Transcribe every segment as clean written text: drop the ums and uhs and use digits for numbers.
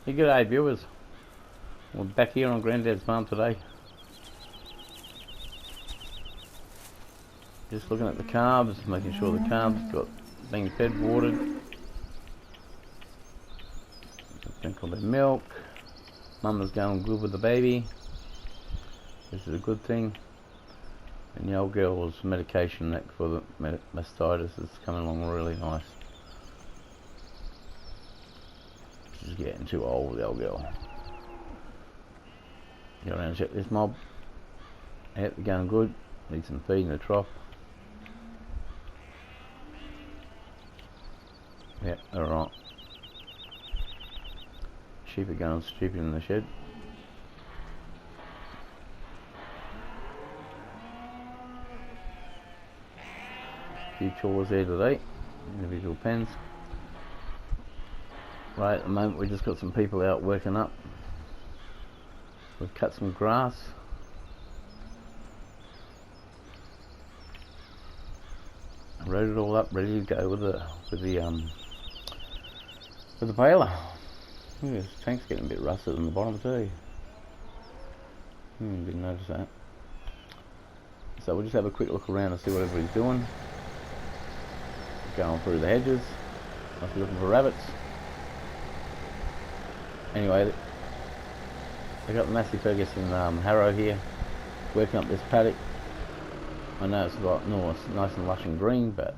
Hey, g'day viewers. We're back here on Grandad's farm today. Just looking at the calves, making sure the calves got being fed, watered. Drink all their milk. Mama's going good with the baby. This is a good thing. And the old girl's medication for the mastitis is coming along really nice. She's getting too old, the old girl. Go around and check this mob. Yep, they're going good. Need some feed in the trough. Yep, alright. Sheep are going stupid in the shed. A few chores there today. Individual pens. Right, at the moment we just got some people out working up. We've cut some grass. Rode it all up, ready to go with the baler. Ooh, this tank's getting a bit rusted on the bottom too. Didn't notice that. So we'll just have a quick look around and see what everybody's doing. Going through the hedges. Must be looking for rabbits. Anyway, we got the Massey Ferguson harrow here, working up this paddock. I know it's like nice and lush and green, but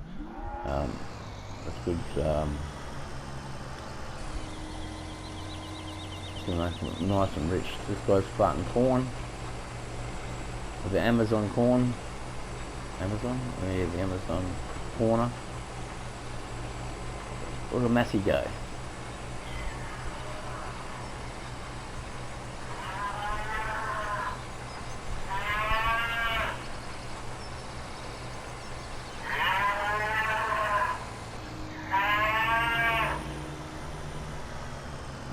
it's good. It's nice and rich. This guy's planting corn with the Amazon corn. Amazon? Yeah, the Amazon corner. Look at Massey go.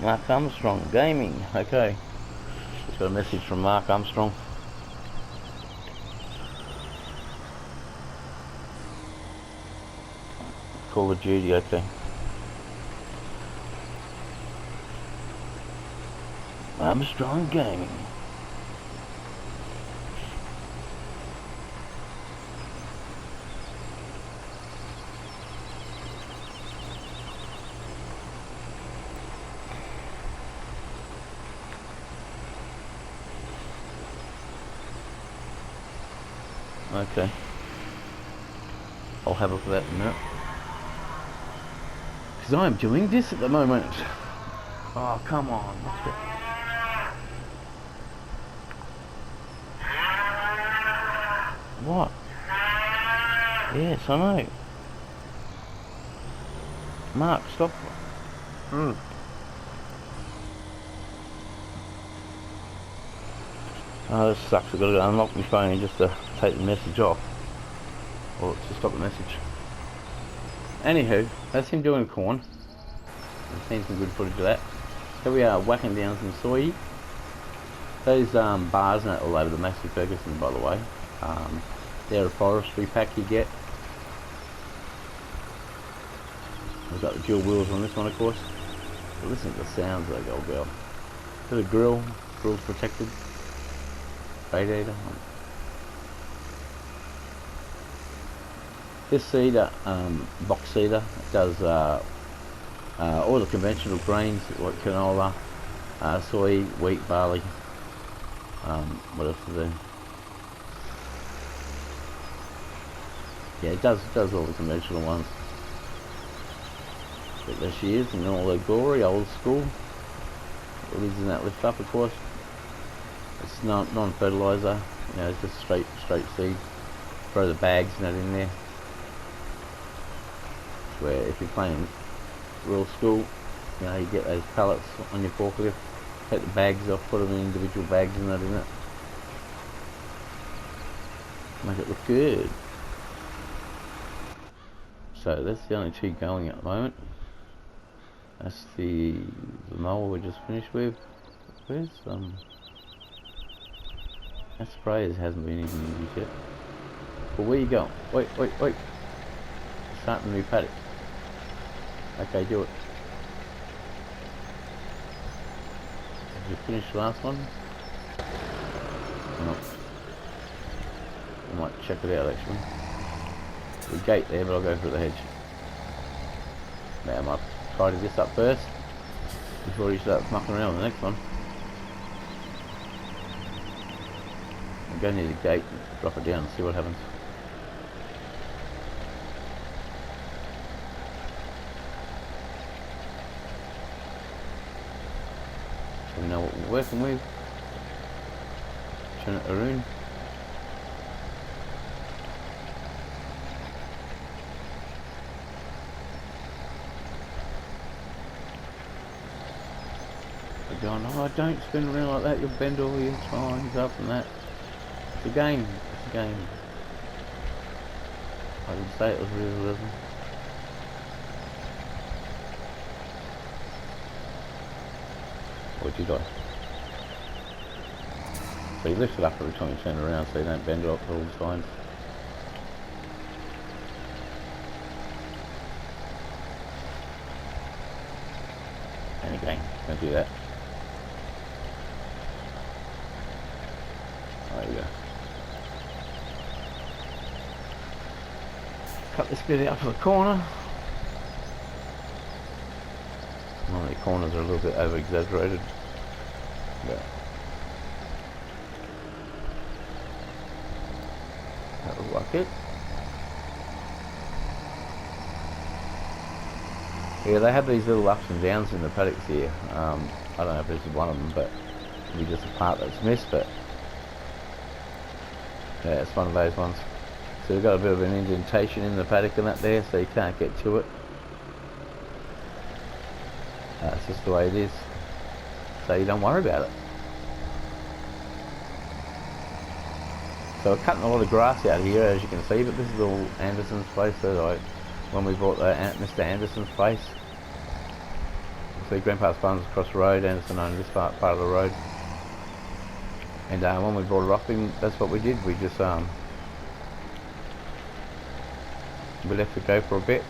Mark Armstrong Gaming, okay. Just got a message from Mark Armstrong. Call of Duty, okay. Armstrong Gaming. Okay. I'll have a look at that in a minute. Because I'm doing this at the moment. Oh, come on. Let's go. What? Yes, I know. Mark, stop. Oh, this sucks. I've got to unlock my phone just to take the message off. Or to stop the message. Anywho, that's him doing corn. I've seen some good footage of that. Here we are whacking down some soy. Those bars and that all over the Massey Ferguson, by the way. They're a forestry pack you get. We've got the dual wheels on this one, of course. But listen to the sounds of that old girl. There's a grill. Grill's protected. Radiator. This seeder, box seeder, does all the conventional grains like canola, soy, wheat, barley. What else is there? Yeah, it does all the conventional ones. But there she is in all her glory, old school. It lives in that lift up, of course. It's non-fertilizer, you know, it's just straight seed. Throw the bags and that in there. Where if you're playing real school, you know, you get those pallets on your forklift, take the bags off, put them in individual bags and that in it. Make it look good. So that's the only two going at the moment. That's the mower we just finished with. Where's that sprayers hasn't been even used yet. But where you going? Wait. Starting a new paddock. Okay, do it. we finish the last one? No. I might check it out actually. There's a gate there, but I'll go through the hedge. Now I might tidy this up first before you start mucking around on the next one. I'll go near the gate and drop it down and see what happens. So we know what we're working with. Turn it around. Going, oh, don't spin around like that, you'll bend all your tines up and that. It's a game, it's a game. I would say it was realism. Or did I? So you lift it up every time you turn around so you don't bend it off all the tines. And again, don't do that. There you go. Cut this bit out for the corner. Well, the corners are a little bit over exaggerated. Yeah. That looks like it. Yeah, they have these little ups and downs in the paddocks here. I don't know if this is one of them, but maybe just a part that's missed, but yeah, it's one of those ones. So we've got a bit of an indentation in the paddock and that there, so you can't get to it. That's just the way it is. So you don't worry about it. So we're cutting a lot of grass out here, as you can see, but this is all Anderson's place. So when we bought Mr. Anderson's place, you see Grandpa's farm's across the road, Anderson owned this part of the road. And when we brought it off him, that's what we did. We just we left it go for a bit.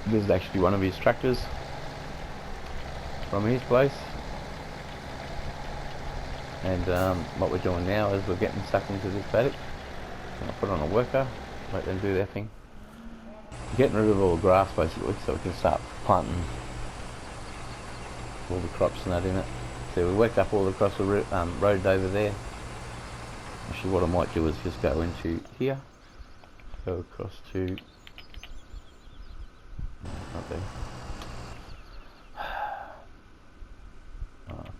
This is actually one of his tractors from his place. And what we're doing now is we're getting stuck into this paddock. I'll put on a worker, let them do their thing. Getting rid of all the grass basically, so we can start planting all the crops and that in it. So we worked up all across the road over there. Actually what I might do is just go into here, go across to up there.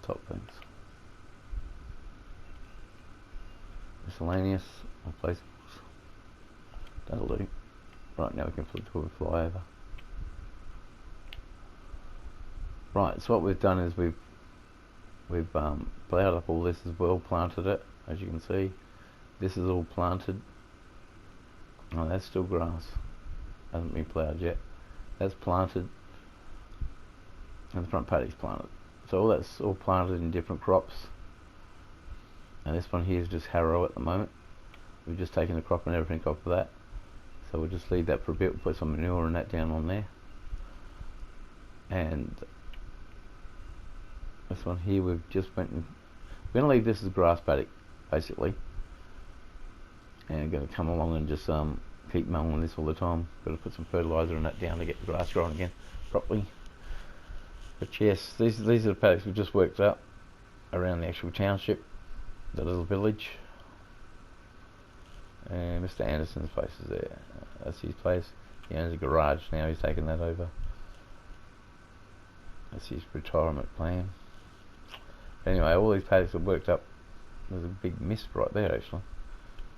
Top things. Miscellaneous replaceables. That'll do. Right, now we can flip to a flyover. Right, so what we've done is we've plowed up all this as well, planted it, as you can see. This is all planted. Oh, that's still grass. Hasn't been ploughed yet. That's planted. And the front paddock's planted. So all that's all planted in different crops. And this one here is just harrow at the moment. We've just taken the crop and everything off of that. So we'll just leave that for a bit. We'll put some manure and that down on there. And this one here we've just went and we're going to leave this as a grass paddock basically. And I'm going to come along and just keep mowing this all the time. Got to put some fertiliser and that down to get the grass growing again properly. But yes, these are the paddocks we've just worked up around the actual township, the little village. And Mr. Anderson's place is there. That's his place. He owns a garage now, he's taken that over. That's his retirement plan. Anyway, all these paddocks are worked up. There's a big mist right there actually.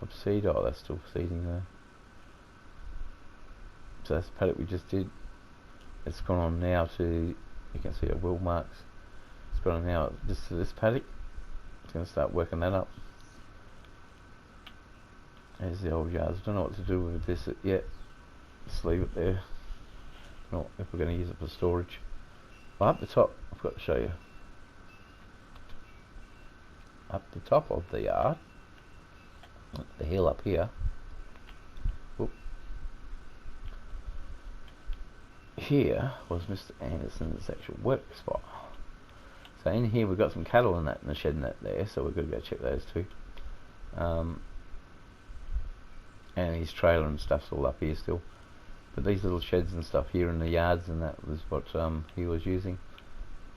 Of seed, oh that's still seeding there. So that's the paddock we just did. It's gone on now to, you can see our wheel marks. It's gone on now just to this paddock. It's going to start working that up. There's the old yards. Don't know what to do with this yet. Just leave it there. Not if we're going to use it for storage. Well, up the top, I've got to show you. Up the top of the yard, the hill up here. Whoop. Here was Mr. Anderson's actual work spot. So in here we've got some cattle in the shed in that there, so we've got to go check those too. And his trailer and stuff's all up here still. But these little sheds and stuff here in the yards and that was what he was using.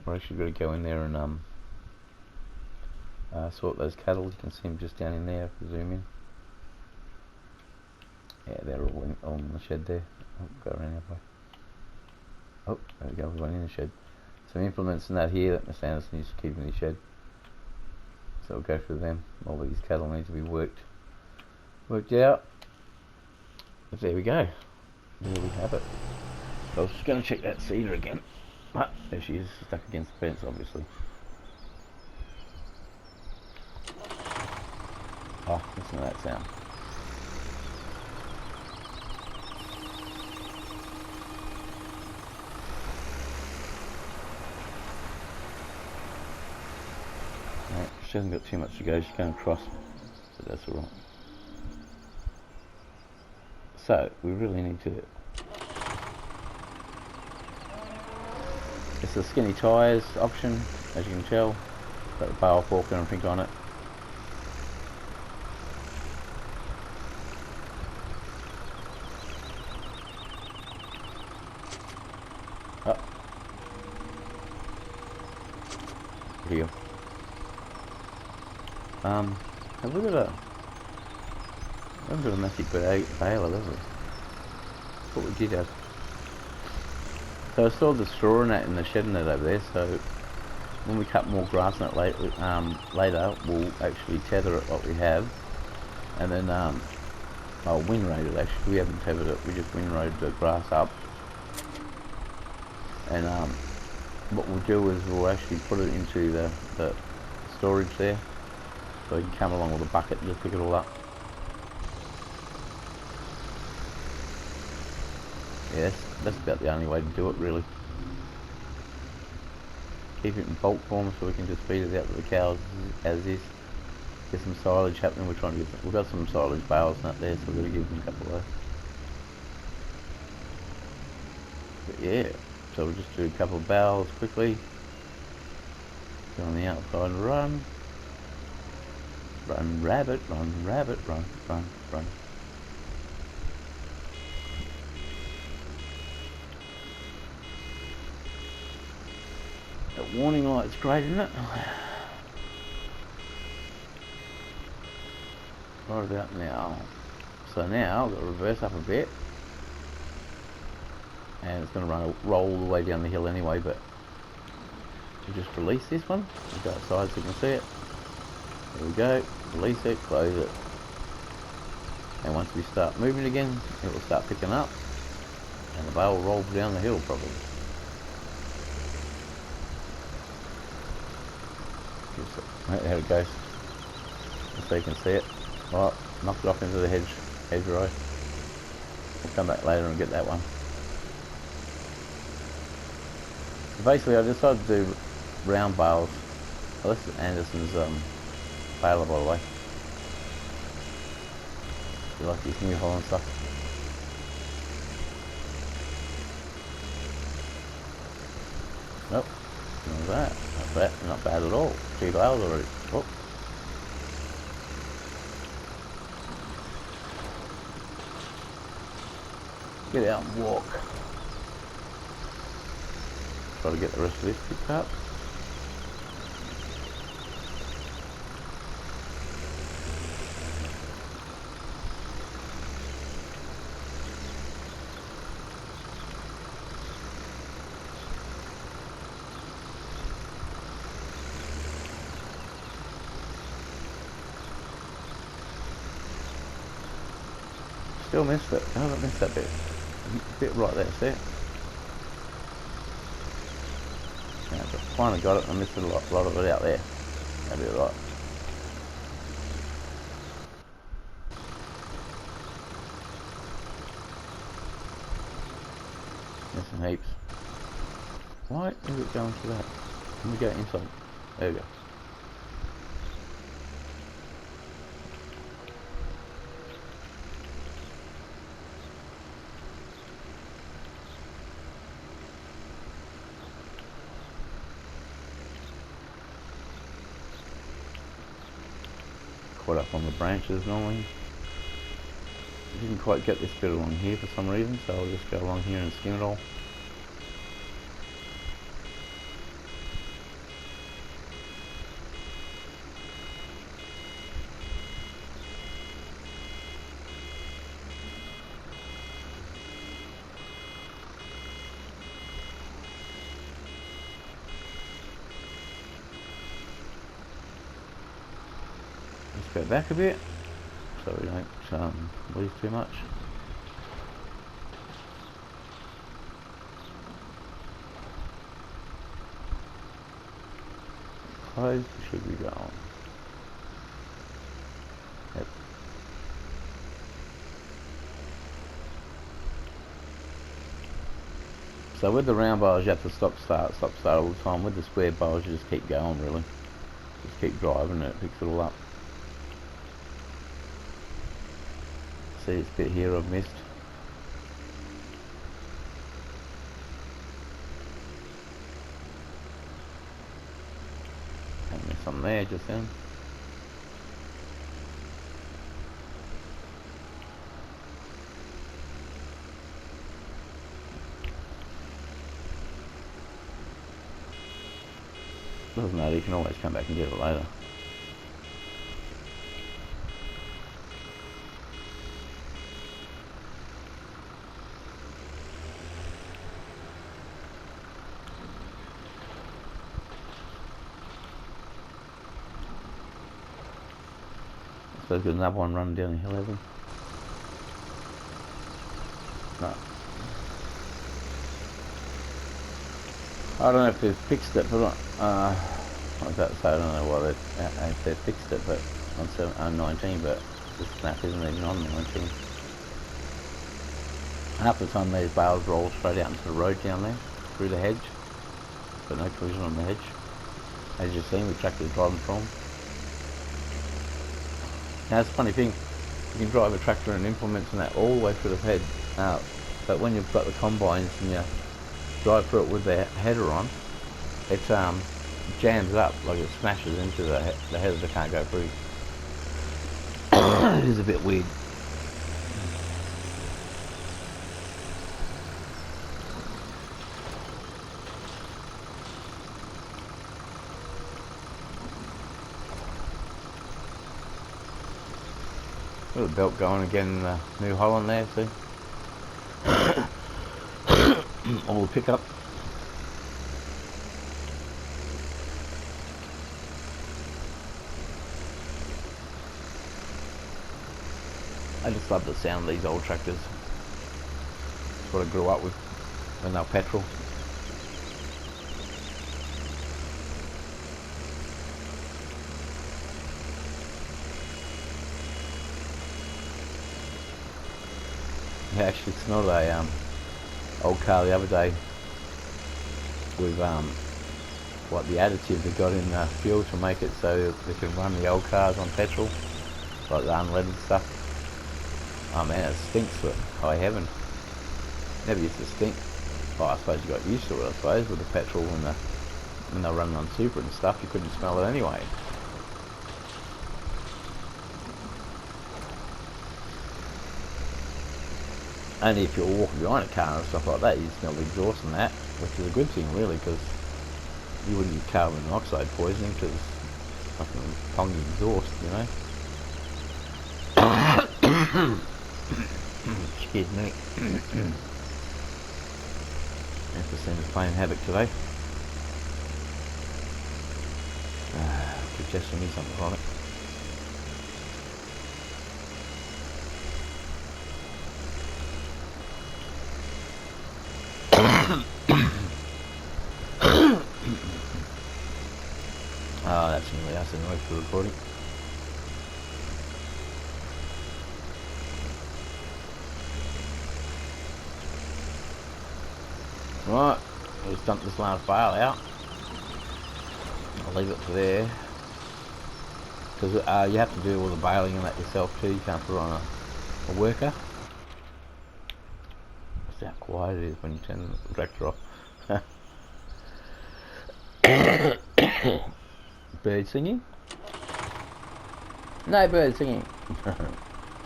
We're actually going to go in there and sort those cattle. You can see them just down in there if we zoom in. Yeah, they're all in the shed there. Oh, go around that way. Oh, there we go, we went in the shed. Some implements and that here that Mr. Anderson used to keep in his shed. So we'll go through them. All these cattle need to be worked out. But there we go. There we have it. I was just going to check that cedar again. Ah, there she is, stuck against the fence obviously. Oh, listen to that sound. Right, she hasn't got too much to go, she's going across, but that's alright. So, we really need to... It's the skinny tyres option, as you can tell. Got the barrel fork and everything on it. Oh. Here. Have we got a... We haven't got a massive baler, have we? Thought we did have. So I stored the straw in that in the shed net over there, so when we cut more grass in it later, we'll actually tether it what we have, and then windrow it actually. We haven't tethered it, we just windrowed the grass up. And what we'll do is we'll actually put it into the storage there, so you can come along with a bucket and just pick it all up. Yeah, that's about the only way to do it really. Keep it in bulk form so we can just feed it out to the cows as is. Get some silage happening. We're trying to get we've got some silage bales out there, so we're going to give them a couple of those. But yeah, so we'll just do a couple of bales quickly. Go on the outside and run. Run rabbit, run rabbit, run, run, run. That warning light's great, isn't it? Right about now. So now I've got to reverse up a bit. And it's going to roll all the way down the hill anyway, but we'll just release this one. We'll go outside so you can see it. There we go. Release it, close it. And once we start moving again, it will start picking up. And the bale will roll down the hill probably. Right, there it goes. Just so you can see it. Right, knocked it off into the hedgerow. We'll come back later and get that one. Basically, I decided to do round bales. Well, this is Anderson's baler, by the way. You like this New Holland stuff? Nope. Not that. Not bad. Not bad at all. 2 bales already. Oh. Get out and walk. Try to get the rest of this picked up. Still missed it. I haven't missed that bit. Bit right there, see it? Yeah, but finally got it. I missed a lot of it out there. That'll be alright. Missing heaps. Why is it going to that? Let me go inside. There we go. caught up on the branches normally. Didn't quite get this bit along here for some reason, so I'll just go along here and skim it all. Let's go back a bit so we don't lose too much. Close, should be going. Yep. So with the round bars you have to stop start all the time. With the square bars you just keep going really. Just keep driving and it picks it all up. See this bit here I've missed. I missed something there just then. Doesn't matter, you can always come back and get it later. So there's another one running down the hill, hasn't there? No. I don't know if they've fixed it, but I was about to say I don't know why they've fixed it, but on 19, but the snap isn't even on 19. Half the time these bales roll straight out into the road down there, through the hedge, but no collision on the hedge. As you've seen, the tractor's driving from. Now it's a funny thing, you can drive a tractor and implements and that all the way through the head, but when you've got the combines and you drive through it with the header on, it jams up, like it smashes into the header that can't go through. It is a bit weird. Got a belt going again in the New Holland there, see? All the pickup. I just love the sound of these old tractors. It's what I grew up with when they were petrol. I actually smelled a old car the other day with what the additive they got in the fuel to make it so they can run the old cars on petrol, like the unleaded stuff. Oh man, it stinks to high heaven. Never used to stink. Oh, I suppose you got used to it, I suppose, with the petrol when they're running on super and stuff, you couldn't smell it anyway. Only if you're walking behind a car and stuff like that, you smell the exhaust and that, which is a good thing really, because you wouldn't get carbon monoxide poisoning because fucking pongy exhaust, you know. Excuse me. Epicentre's playing havoc today. Suggesting me something on it. Oh, that's nearly us anyway for the recording. Right, I'll just dump this last bale out. I'll leave it for there. Because you have to do all the baling and that yourself too, you can't put it on a worker. That's how quiet it is when you turn the tractor off. Bird singing. No birds singing.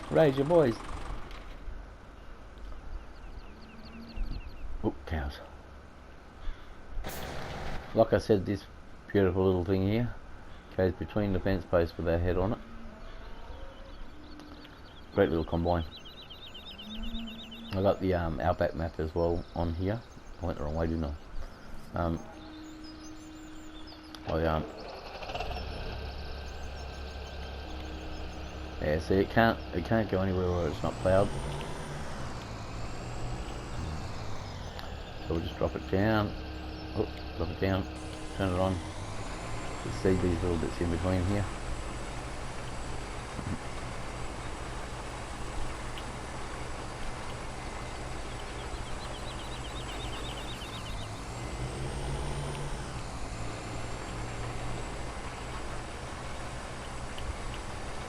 Raise your boys. Oh, cows. Like I said, this beautiful little thing here goes between the fence posts with our head on it. Great little combine. I got the Outback map as well on here. I went the wrong way, didn't I? Yeah, see, it can't go anywhere where it's not ploughed. So we'll just drop it down. Oh, drop it down. Turn it on. Just see these little bits in between here.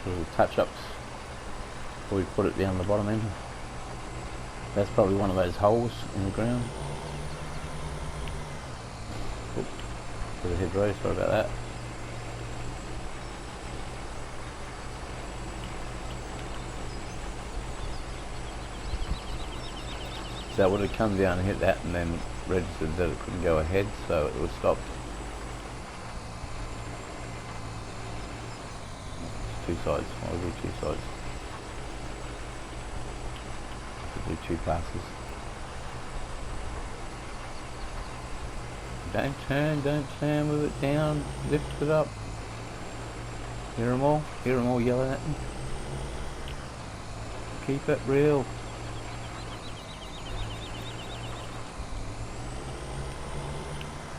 Little touch-ups before we put it down the bottom end. That's probably one of those holes in the ground. Oop, for the hedgerow, sorry about that. So it would have come down and hit that and then registered that it couldn't go ahead, so it was stopped. Two sides, I'll do two sides. I'll do two passes. Don't turn, move it down, lift it up. Hear them all yelling at me. Keep it real.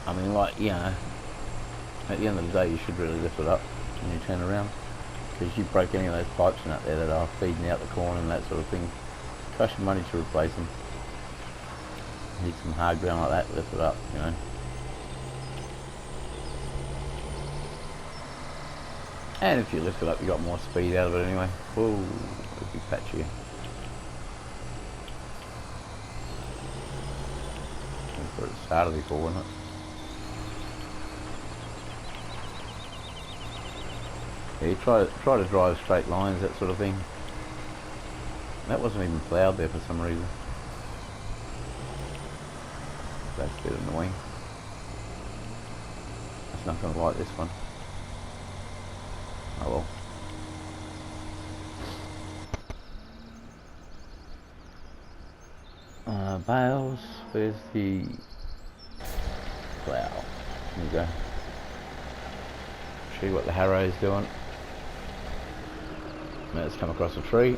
I mean, like, you know, at the end of the day you should really lift it up when you turn around, because you break any of those pipes in out there that are feeding out the corn and that sort of thing. It costs you money to replace them. You need some hard ground like that, lift it up, you know. And if you lift it up, you got more speed out of it anyway. Whoa, a big patch here. That's where it started before, wasn't it? Yeah, you try to drive straight lines, that sort of thing. That wasn't even ploughed there for some reason. That's a bit annoying. It's not going to like this one. Oh well. Bales, where's the plough? There you go. Show you what the harrow's doing. Now it's come across a tree.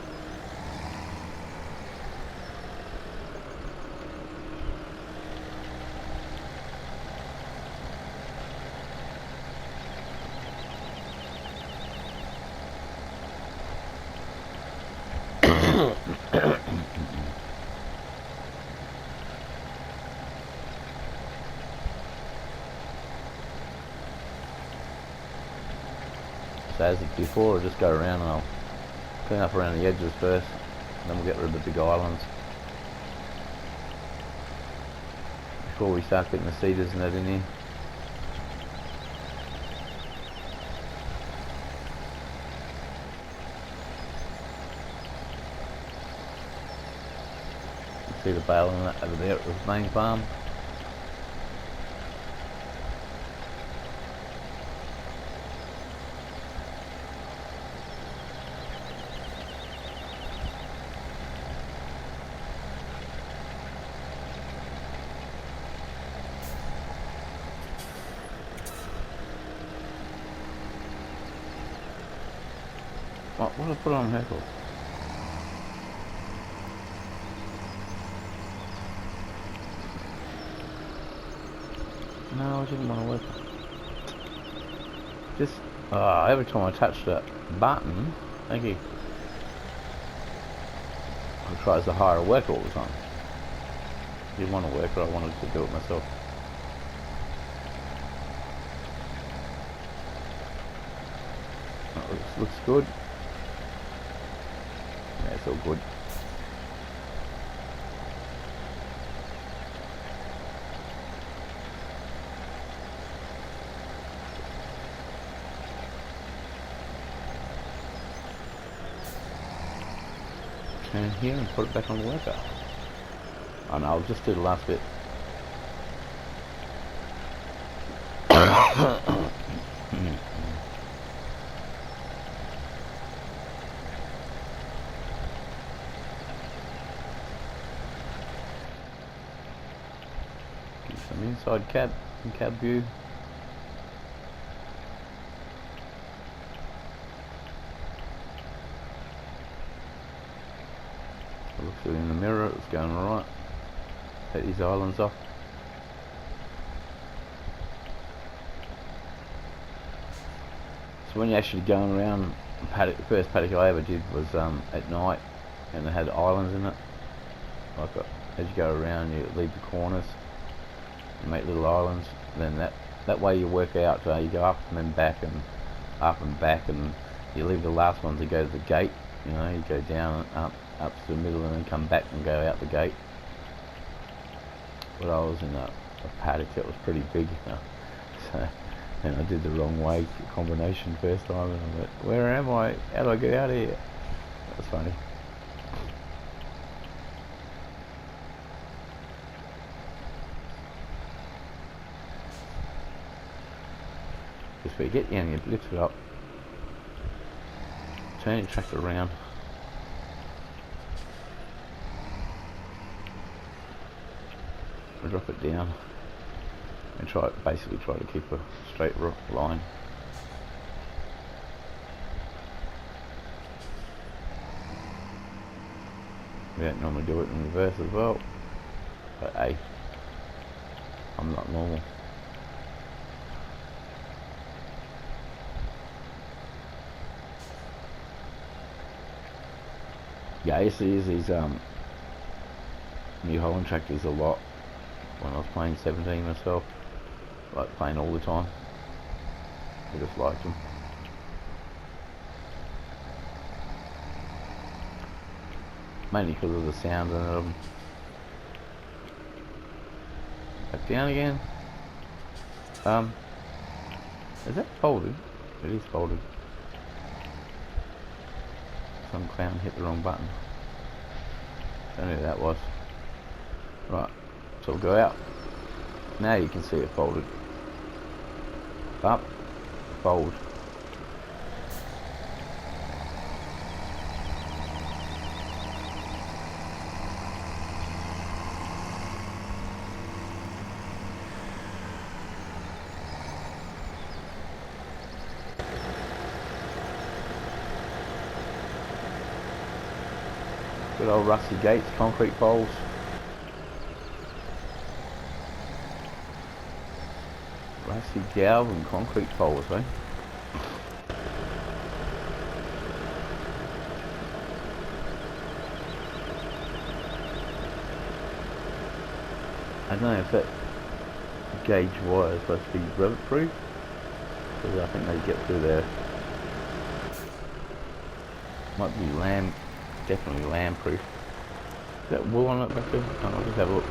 So as before, I'll just go around and I'll clean up around the edges first, and then we'll get rid of the big islands before we start getting the seeders and that in here. You see the bale and that over there at the main farm. What did I put on her for? No, I didn't want to work. Just every time I touch that button, thank you. It tries to hire a worker all the time. I didn't want a worker, I wanted to do it myself. That looks good. Yeah, it's all good. turn here and put it back on the worker. Oh no, I'll just do the last bit. Give some inside cab and cab view. I looked at it in the mirror, it was going alright. Take these islands off. So when you're actually going around, the first paddock I ever did was at night, and it had islands in it. Like as you go around, you leave the corners, you make little islands. Then that way you work out. You go up and then back and up and back, and you leave the last ones to go to the gate. You know, you go down and up to the middle, and then come back and go out the gate. But I was in a paddock that was pretty big, so. And I did the wrong way combination first time, and I went, where am I? How do I get out of here? That was funny. Just where you get down, you lift it up, turn your tractor around, and drop it down. And basically try to keep a straight line. We don't normally do it in reverse as well, but hey, I'm not normal. Yeah, I used to use these New Holland tractors a lot when I was playing 17 myself. Like playing all the time. I just liked them. Mainly because of the sound of them. Back down again. Is that folded? It is folded. Some clown hit the wrong button. Don't know who that was. Right, so we'll go out. Now you can see it folded. Up, fold. Good old rusty gates, concrete poles. Rusty Galvin concrete poles, eh? I don't know if that gauge wire is supposed to be rabbit proof, because I think they get through there. Might be lamb, definitely lamb proof. Is that wool on it back there? I'll just have a look.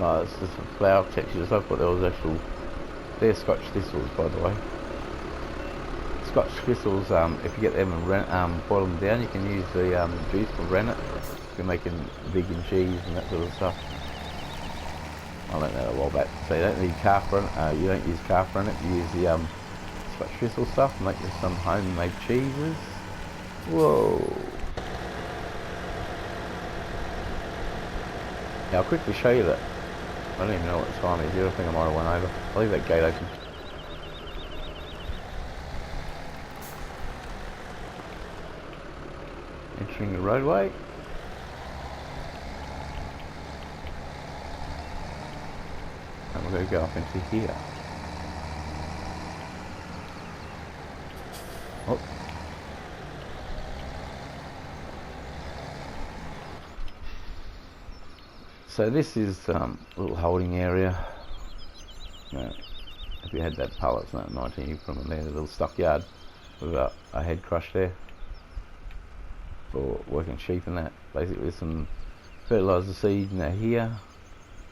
No, it's just some flower textures. I thought there was actual. They're Scotch thistles, by the way. Scotch thistles. If you get them and boil them down, you can use the juice for rennet. If you're making vegan cheese and that sort of stuff. I learned that a while back. So you don't need calf rennet. You don't use calf rennet. You use the Scotch thistle stuff. Make some homemade cheeses. Whoa. Yeah, I'll quickly show you that. I don't even know what the time is here. I think I might have went over. I'll leave that gate open. Entering the roadway. And we're going to go up into here. Oh. So this is a little holding area. If you had that pallets, 19 from there, a little stockyard with a head crush there for working sheep and that. Basically some fertiliser seed in that here.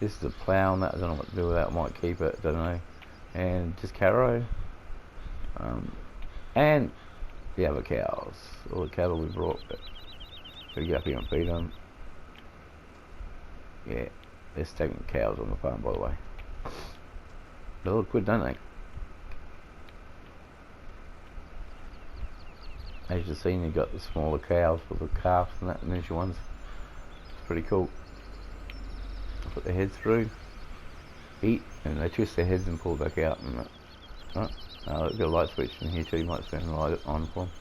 This is a plough and that. I don't know what to do with that. I might keep it, don't know. And just carrow. And the other cows, all the cattle we brought, but we get up here and feed them. Yeah, they're stagnant cows on the farm, by the way. They look good, don't they? As you've seen, you've got the smaller cows with the calves and that, the miniature ones. It's pretty cool. Put their heads through, eat, and they twist their heads and pull back out. And right. There's got a light switch in here too. You might spend the light on for them.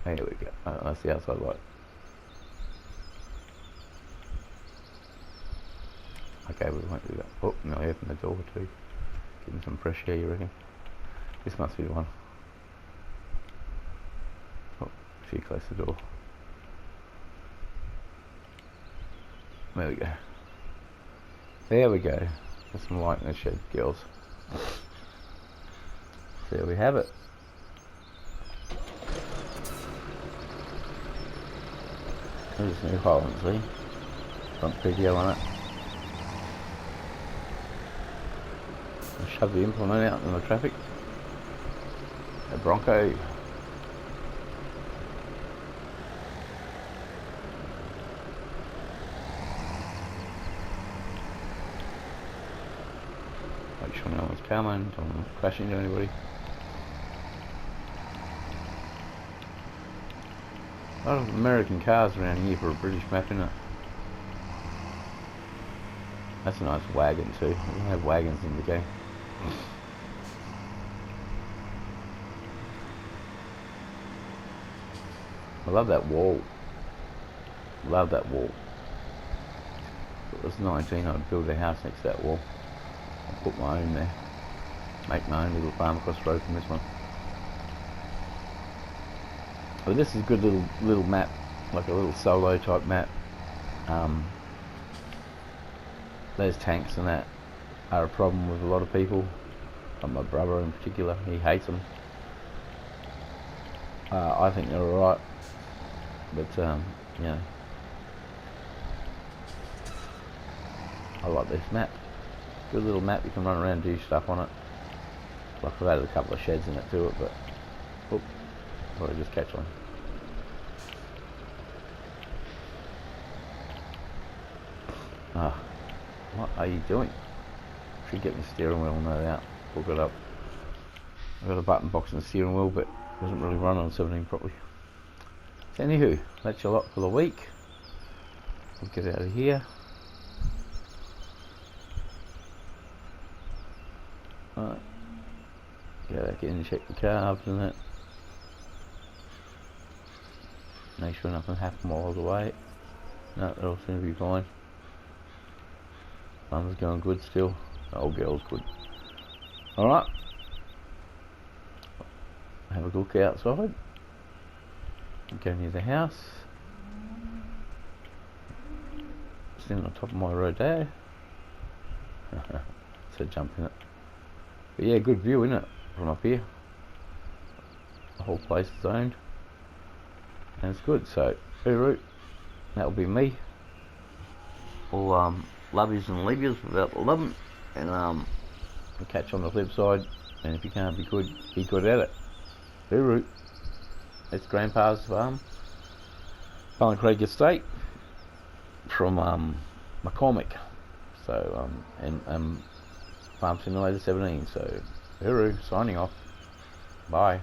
There we go. That's the outside light. Okay, we won't do that. Oh, no, I opened the door too. Give them some fresh air, you reckon? This must be the one. Oh, if you close the door. There we go. There we go. There's some light in the shed, girls. So there we have it. There's New Holland, see? Front video on it. I'll shove the implement out in the traffic. A Bronco. Make sure no one's coming, don't want to crash into anybody. A lot of American cars around here for a British map, isn't it? That's a nice wagon too. We don't have wagons in the game. I love that wall. Love that wall. If it was 19, I'd build a house next to that wall. I'd put my own there. Make my own little farm across the road from this one. But this is a good little map, like a little solo type map. Those tanks and that are a problem with a lot of people. Like my brother in particular, he hates them. I think they're alright, but you know, I like this map. Good little map. You can run around and do stuff on it. Like I've added a couple of sheds in it to it, but oop, thought I'd just catch one. What are you doing? Should get my steering wheel, no doubt. Hook it up. I've got a button box in the steering wheel, but it doesn't really run on 17 properly. So anywho, that's your lot for the week. We'll get out of here. Alright. Go back in and check the carbs and that. Make sure nothing happened while I was away. No, it all seems to be fine. Mum's going good still. The old girl's good. Alright. Have a look outside. Go near the house. Sitting on top of my rodeo. So jump in it. But yeah, good view, isn't it? From up here. The whole place is owned. And it's good. So, hooroo. That'll be me. All love yous and leave yous without the loving. And I'll catch you on the flip side. And if you can't be good at it. Hooroo. It's Grandpa's farm. Pine Creek Estate. From McCormick. So and Farm Simulator 17. So hooroo, signing off. Bye.